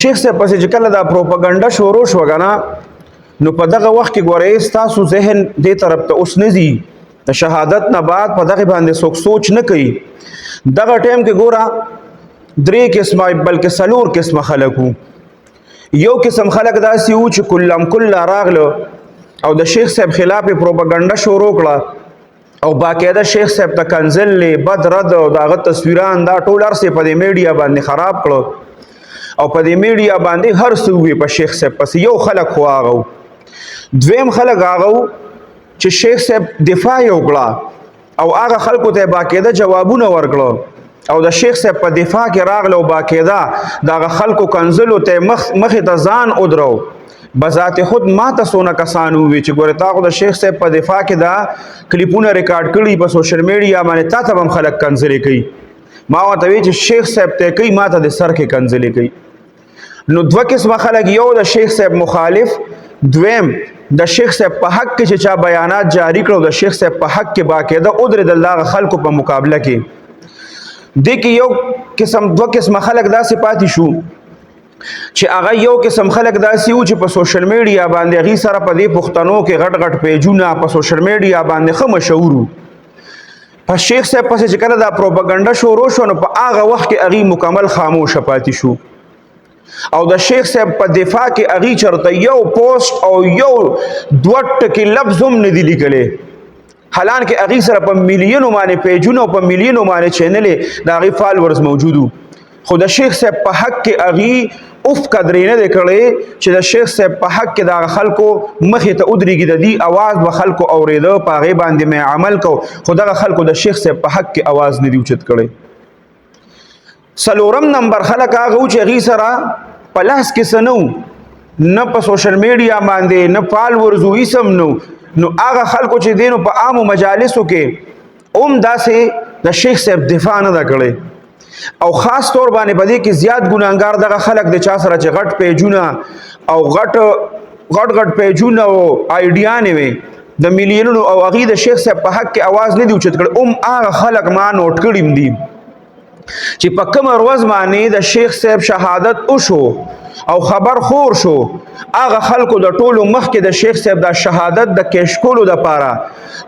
شیخ صاحب پسې چې کله دا پروپاګاندا شروع شو کنه نو په دغه وخت کې ګورئ تاسو ذهن دې طرف ته اوس نه ځي د شهادت نه بعد په دغه باندې څوک سوچ نه کوي دغه ټایم کې ګوره درې قسمه بلکې څلور قسمه خلک وو یو قسم خلک داسې وو چې کلم کله راغله او د شیخ صاحب خلاف پروپاګاندا شروع کړه او باقاعده شیخ صاحب ته کنزل بد رد او دغه تصویران دا ټول ارسه په دې میډیا باندې خراب کړو او په دې میډیا باندې هر څه وی په شیخ صاحب پس یو خلک خو هغه دویم خلک هغه چې شیخ صاحب دفاع وکړه او هغه خلکو ته باقاعده جوابونه ورکړه او د شیخ صاحب په دفاع کې راغله او باقاعده دغه خلکو کنزلو ته مخ ته ځان ودرو بذات خود ما ته سونه کسانو وی چې ګوره تاسو د شیخ صاحب په دفاع کې دا کلیپونه ریکارډ کړي په سوشل میډیا باندې تاسو هم خلک کنزلې کوي ما ورته وی چې شیخ صاحب ته کوي ما ته د سر کې کنزلې کوي نو دوه قسمه خلک یو د شیخ صاحب مخالف دویم د شیخ صاحب په حق کې چې چا بیانات جاری کړو د شیخ صاحب په حق کې باقاعده ودرېدل دغه خلکو په مقابله کې د کې یو قسم دوه قسمه خلک داسې پاتې شو چې هغه یو قسم خلک داسې وو چې په سوشل میډیا باندې هغې سره په دې پښتنو کې غټ غټ پیجونه په سوشل میډیا باندې ښه مشهور وو په شیخ صاحب پسې چې کله دا پروپاګاندا شروع شو نو په هغه وخت کې هغې مکمل خاموشه پاتې شو او د شیخ صاحب په دفاع کې هغې چرته یو پوسټ او یو دوه ټکي لفظ هم نه دي لیکلی حالانکه هغې سره په میلیونو باندې پیجونه او په میلیونو باندې چینلې د هغې فالورز موجود وو خو د شیخ صاحب په حق کې هغې اف قدرې نه دی کړی چې د شیخ صاحب په حق کې د خلکو مخې ته ودرېږي د دې اواز به خلکو اورېده په هغې باندې مې عمل کو خو دغه خلکو د شیخ صاحب په حق کې اواز نه دی اوچت کړی څلورم نمبر خلک هغه و چې هغې سره په لاس کې څه نه و نه په سوشل میډیا باندې نه فالورز و هېڅ هم نو هغه خلکو چې دی نو په عامو مجالسو کې هم داسې د شیخ صاحب دفاع نه ده کړی او خاص طور باندې په دې کې زیات ګناهګار دغه خلک د چا سره چې غټ پیجونه او غټ پیجونه او آیډیانې وي د میلیونونو او هغې د شیخ صاحب په حق کې اواز نه دی اوچت کړی هغه خلک ما نوټ کړي دي چې په کومه ورځ باندې د شیخ صاحب شهادت وشو او خبر خور شو هغه خلکو د ټولو مخکې د شیخ صاحب د شهادت د کشکولو دپاره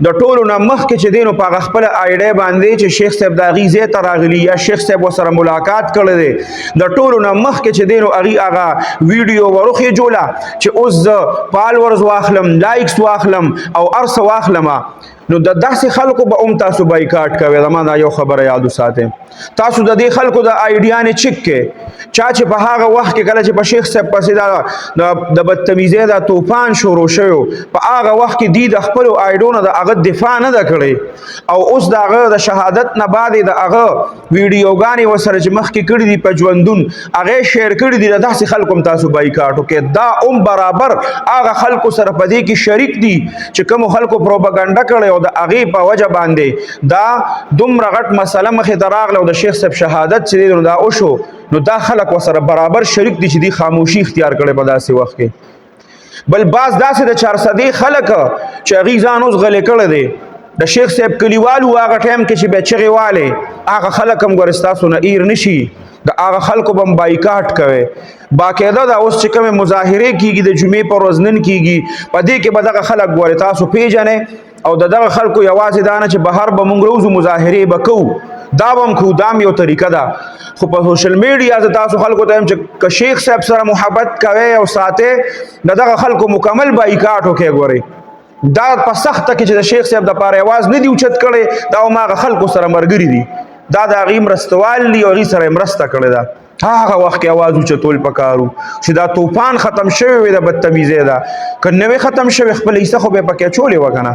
د ټولو نه مخکې چې دی نو په هغه خپله آیډۍ باندې چې شیخ صاحب د هغې ځای ته راغلي یا شیخ صاحب ورسره ملاقات کړی دی د ټولو نه مخکې چې دی نو هغې هغه ویډیو وروخېجوله چې اوس زه فالورز واخلم لایکس واخلم او هر څه واخلم نو د داسې خلکو به هم تاسو بایکاټ کوئ زما دا یو خبره یاد وساتئ تاسو د دې خلکو د آیډیانې چک کې چا چې په هغه وخت کې کله چې په شیخ صاحب پسې د بدتمیزۍ دا توفان شروع شوی په هغه وخت کې دوی د خپلو آیډو نه د هغه دفاع نه ده کړې او اوس د هغه د شهادت نه بعد د هغه ویډیوګانې ورسره چې مخکې کړي دي په ژوندون هغې شیر کړي دي د داسې خلکو هم تاسو بایکاټ وکړئ دا هم برابر هغه خلکو سره په دې کې شریک دي چې کومو خلکو پروپاګانډا کړی او د هغې په وجه باندې دا دومره غټ مسله مخې ته راغله او د شیخ صاحب شهادت چې دی نو دا وشو نو دا خلک ورسره برابر شریک دي چې دوی خاموشي اختیار کړی په داسې وخت کې بل بعض داسې د 400 خلک چې هغې ځان اوس غلی کړی دی د شیخ صاحب کلیوالو هغه ټایم کې چې بیا چغې والې هغه خلک هم ګورې ستاسو نه ایر نشي د هغه خلکو به هم بایکاټ کوئ باقاعده دا اوس چې کومې مظاهرې کېږي د جمعې پر ورځ نن کېږي په دې کې به دغه خلک ګورې تاسو پیژنئ او دغه خلکو یوازې دا نه چې بهر به موږ روزو مظاهرې به کوو دا به هم کوو دا هم یو طریقه ده خو په سوشل میډیا زه تاسو خلکو ته یم چې که شیخ صاحب سره محبت کوئ او ساتئ د دغه خلکو مکمل بایکاټ وکړئ ګورئ دا په سخته کې چې د شیخ صاحب دپاره اواز نه دی اوچت کړی دا هماغه خلکو سره ملګري دي دا د هغې مرستوال دي او هغې سره یې مرسته کړې ده هغه وخت کې اواز اوچتول پکار و چې دا توفان ختم شوی وي د بدتمیزۍ ده که نه وی ختم شوی خپله حصه خو به یې پکې اچولې وه که نه